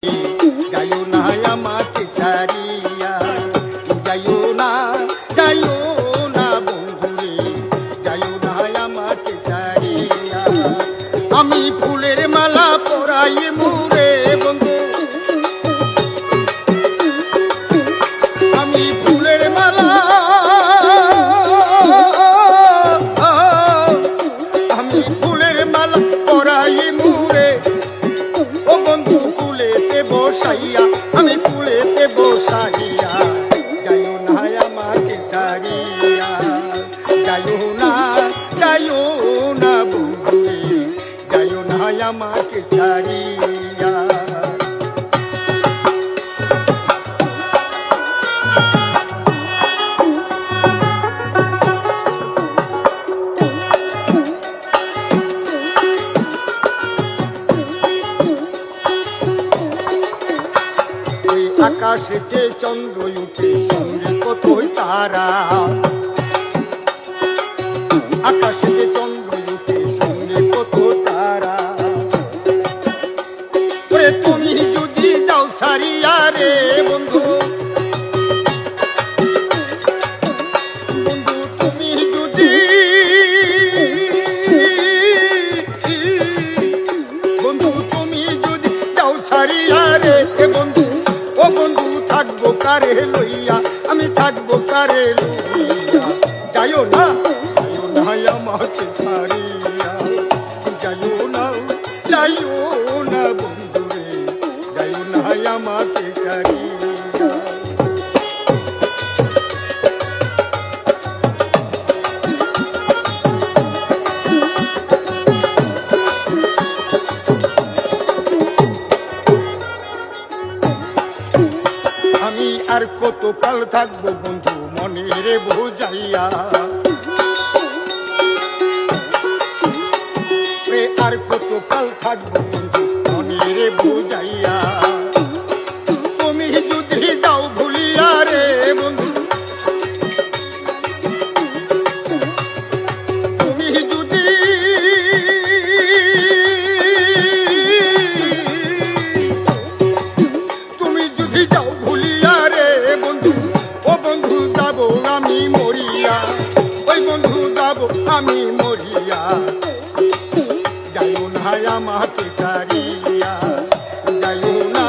যাইও না আমাকে ছাড়িয়া, যাইও না বন্ধুরে, যাইও না আমাকে ছাড়িয়া। আমি ফুলের মালা পরাই মুরে বন্ধু, আমি ফুলের মালা, আমি ফুলের মালা পরাই মুরে ও বন্ধু কুলেতে বসাইয়া, আমি কুলেতে বসাইয়া। যাইও না আমাকে ছাড়িয়া, যাইও না বন্ধুরে, যাইও না আমাকে ছাড়িয়া। আকাশেতে চন্দ্র উঠে সঙ্গে কতই তারা, আকাশেতে চন্দ্র উঠে সঙ্গে কত তারা। ওরে তুমি যদি যাও ছাড়িয়া রে বন্ধু, বন্ধু তুমি যদি, বন্ধু তুমি যদি যাও ছাড়িয়া রে বন্ধু, ও বন্ধু থাকবো কারে লইয়া, আমি থাকবো কারে লইয়া। যাইও না আমাকে ছাড়িয়া, যাইও না বন্ধুরে, যাইও না আমাকে ছাড়িয়া। আমি আর কত কাল থাকবো বন্ধু মনে বোঝাইয়া, আর কত কাল থাকবো বন্ধু মনে বোঝাইয়া। তুমি যদি যাও ভুলিয়া রে বন্ধু, তুমি যদি, তুমি যদি যাও ভুলিয়া রে বন্ধু, ও বন্ধু যাবো আমি মরিয়া, ওই বন্ধু যাবো আমি মরিয়া। যাইও না আমাকে ছাড়িয়া, যাইও না